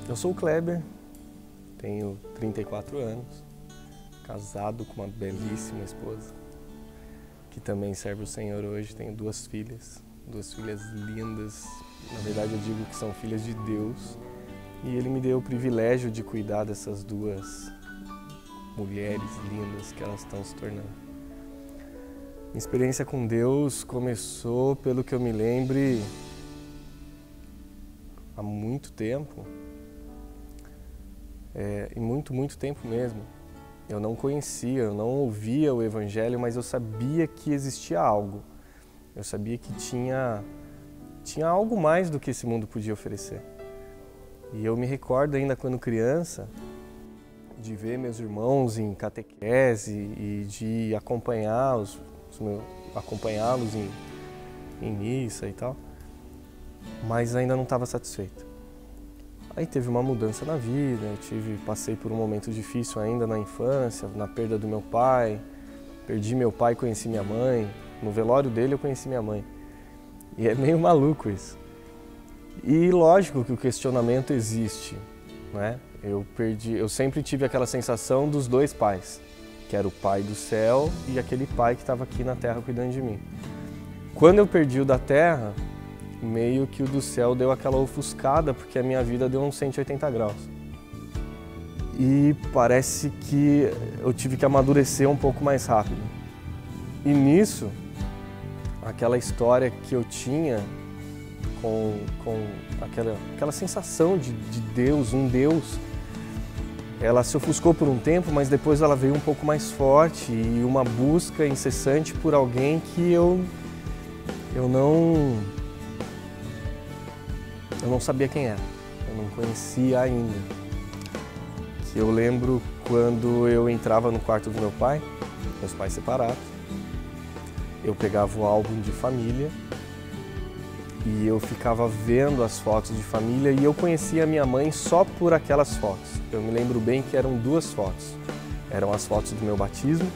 Eu sou o Kleber, tenho 34 anos, casado com uma belíssima esposa, que também serve o Senhor hoje. Tenho duas filhas lindas, na verdade eu digo que são filhas de Deus, e Ele me deu o privilégio de cuidar dessas duas mulheres lindas que elas estão se tornando. Minha experiência com Deus começou, pelo que eu me lembre, há muito tempo, e muito tempo mesmo. Eu não conhecia, eu não ouvia o Evangelho, mas eu sabia que existia algo. Eu sabia que tinha algo mais do que esse mundo podia oferecer. E eu me recordo ainda quando criança, de ver meus irmãos em catequese e de acompanhá-los em missa e tal, mas ainda não estava satisfeito. Aí teve uma mudança na vida, passei por um momento difícil ainda na infância, na perda do meu pai. Perdi meu pai e conheci minha mãe. No velório dele eu conheci minha mãe. E é meio maluco isso. E lógico que o questionamento existe, né? Eu sempre tive aquela sensação dos dois pais, que era o pai do céu e aquele pai que estava aqui na terra cuidando de mim. Quando eu perdi o da terra, meio que o do céu deu aquela ofuscada, porque a minha vida deu uns 180 graus. E parece que eu tive que amadurecer um pouco mais rápido. E nisso, aquela história que eu tinha com aquela sensação de Deus, um Deus, ela se ofuscou por um tempo, mas depois ela veio um pouco mais forte e uma busca incessante por alguém que eu não sabia quem era, eu não conhecia ainda. Que eu lembro quando eu entrava no quarto do meu pai, meus pais separados, eu pegava o álbum de família e eu ficava vendo as fotos de família e eu conhecia a minha mãe só por aquelas fotos. Eu me lembro bem que eram duas fotos. Eram as fotos do meu batismo,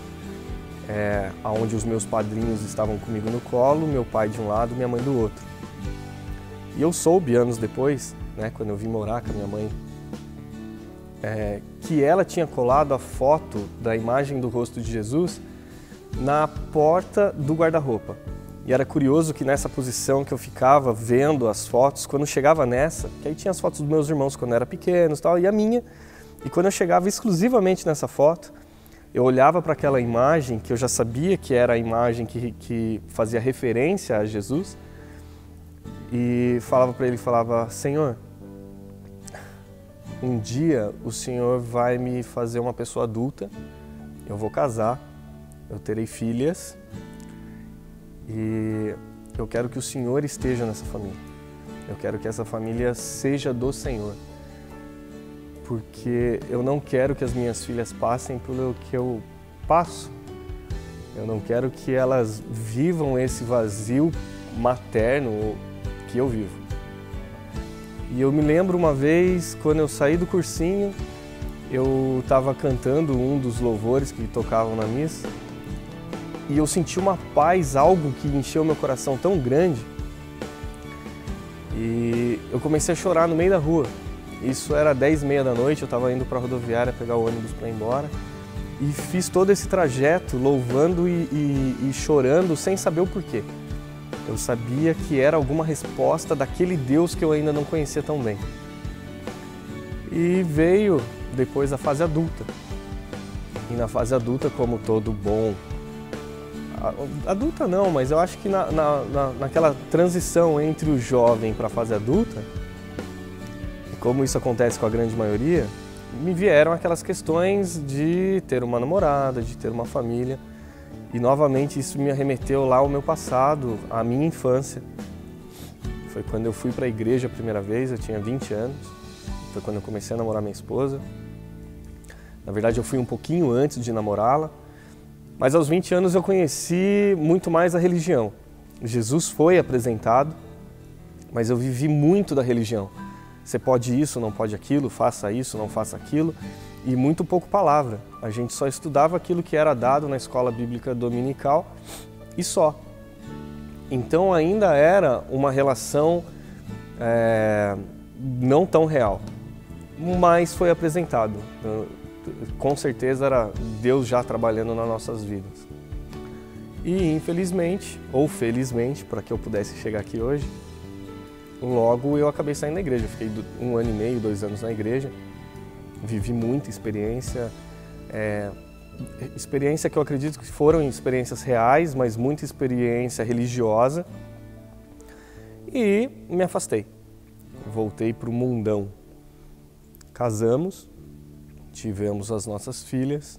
onde os meus padrinhos estavam comigo no colo, meu pai de um lado, minha mãe do outro. E eu soube anos depois, né, quando eu vim morar com a minha mãe, que ela tinha colado a foto da imagem do rosto de Jesus na porta do guarda-roupa. E era curioso que nessa posição que eu ficava vendo as fotos, quando chegava nessa, que aí tinha as fotos dos meus irmãos quando eu era pequeno e tal, e a minha, e quando eu chegava exclusivamente nessa foto, eu olhava para aquela imagem, que eu já sabia que era a imagem que fazia referência a Jesus, e falava para ele, Senhor, um dia o Senhor vai me fazer uma pessoa adulta, eu vou casar, eu terei filhas e eu quero que o Senhor esteja nessa família. Eu quero que essa família seja do Senhor, porque eu não quero que as minhas filhas passem pelo que eu passo. Eu não quero que elas vivam esse vazio materno que eu vivo. E eu me lembro uma vez, quando eu saí do cursinho, eu estava cantando um dos louvores que tocavam na missa e eu senti uma paz, algo que encheu meu coração tão grande, e eu comecei a chorar no meio da rua. Isso era 10h30 da noite, eu estava indo para a rodoviária pegar o ônibus para ir embora e fiz todo esse trajeto louvando e chorando sem saber o porquê. Eu sabia que era alguma resposta daquele Deus que eu ainda não conhecia tão bem. E veio depois a fase adulta. E na fase adulta, como todo bom... Adulta não, mas eu acho que naquela transição entre o jovem para a fase adulta, como isso acontece com a grande maioria, me vieram aquelas questões de ter uma namorada, de ter uma família. E novamente isso me arremeteu lá ao meu passado, à minha infância. Foi quando eu fui para a igreja a primeira vez, eu tinha 20 anos. Foi quando eu comecei a namorar minha esposa. Na verdade eu fui um pouquinho antes de namorá-la. Mas aos 20 anos eu conheci muito mais a religião. Jesus foi apresentado, mas eu vivi muito da religião. Você pode isso, não pode aquilo, faça isso, não faça aquilo. E muito pouco palavra. A gente só estudava aquilo que era dado na escola bíblica dominical e só. Então ainda era uma relação não tão real. mas foi apresentado. Com certeza era Deus já trabalhando nas nossas vidas. E infelizmente, ou felizmente, para que eu pudesse chegar aqui hoje, logo eu acabei saindo da igreja. Eu fiquei 1 ano e meio, 2 anos na igreja, vivi muita experiência, experiência que eu acredito que foram experiências reais, mas muita experiência religiosa, e me afastei. Voltei para o mundão. Casamos, tivemos as nossas filhas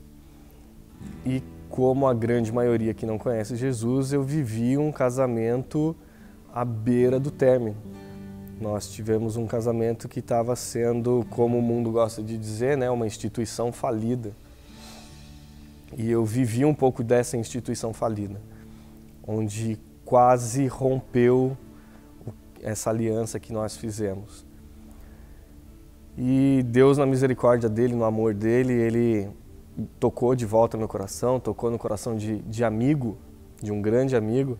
e, como a grande maioria que não conhece Jesus, eu vivi um casamento à beira do término. Nós tivemos um casamento que estava sendo, como o mundo gosta de dizer, né, uma instituição falida. E eu vivi um pouco dessa instituição falida, onde quase rompeu essa aliança que nós fizemos. E Deus, na misericórdia dele, no amor dele, ele tocou de volta no meu coração, tocou no coração de amigo, de um grande amigo,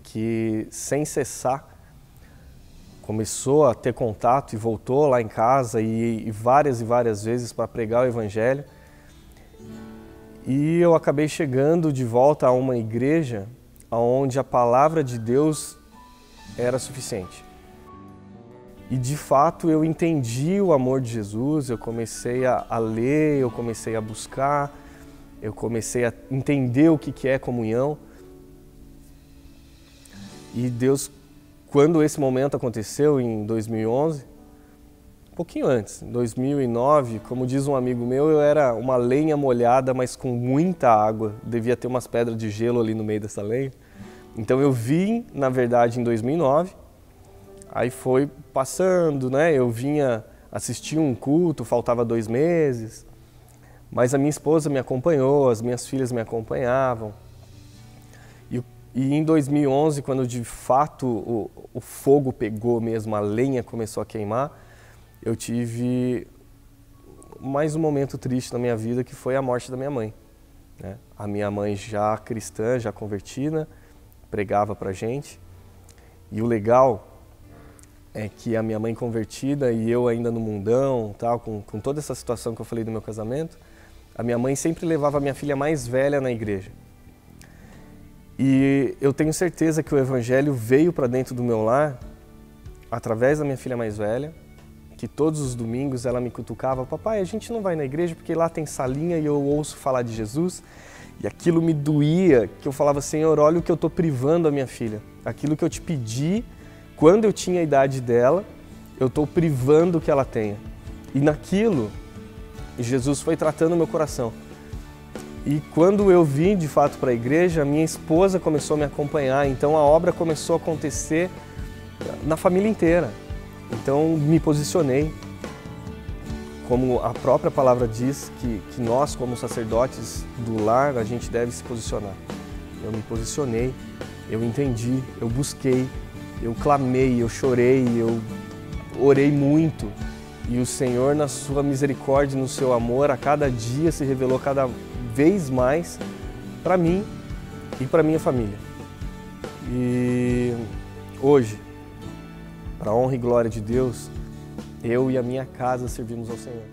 que sem cessar começou a ter contato e voltou lá em casa e várias vezes para pregar o Evangelho. E eu acabei chegando de volta a uma igreja onde a palavra de Deus era suficiente. E de fato eu entendi o amor de Jesus, eu comecei a ler, eu comecei a buscar, eu comecei a entender o que é comunhão. E Deus, quando esse momento aconteceu em 2011, um pouquinho antes, em 2009, como diz um amigo meu, eu era uma lenha molhada, mas com muita água, devia ter umas pedras de gelo ali no meio dessa lenha. Então eu vim, na verdade, em 2009, aí foi passando, né? Eu vinha assistir um culto, faltava 2 meses, mas a minha esposa me acompanhou, as minhas filhas me acompanhavam. E em 2011, quando de fato o fogo pegou mesmo, a lenha começou a queimar, eu tive mais um momento triste na minha vida, que foi a morte da minha mãe, né? A minha mãe já cristã, já convertida, pregava pra gente. E o legal é que a minha mãe convertida e eu ainda no mundão, tal, com toda essa situação que eu falei do meu casamento, a minha mãe sempre levava a minha filha mais velha na igreja. E eu tenho certeza que o Evangelho veio para dentro do meu lar através da minha filha mais velha, que todos os domingos ela me cutucava: papai, a gente não vai na igreja porque lá tem salinha e eu ouço falar de Jesus. E aquilo me doía, que eu falava: Senhor, olha o que eu estou privando a minha filha. Aquilo que eu te pedi quando eu tinha a idade dela, eu estou privando que ela tenha. E naquilo, Jesus foi tratando o meu coração. E quando eu vim de fato para a igreja, minha esposa começou a me acompanhar, então a obra começou a acontecer na família inteira. Então me posicionei, como a própria palavra diz, que nós como sacerdotes do lar, a gente deve se posicionar. Eu me posicionei, eu entendi, eu busquei, eu clamei, eu chorei, eu orei muito. E o Senhor, na sua misericórdia e no seu amor, a cada dia se revelou cada vez mais para mim e para minha família. E hoje, para a honra e glória de Deus, eu e a minha casa servimos ao Senhor.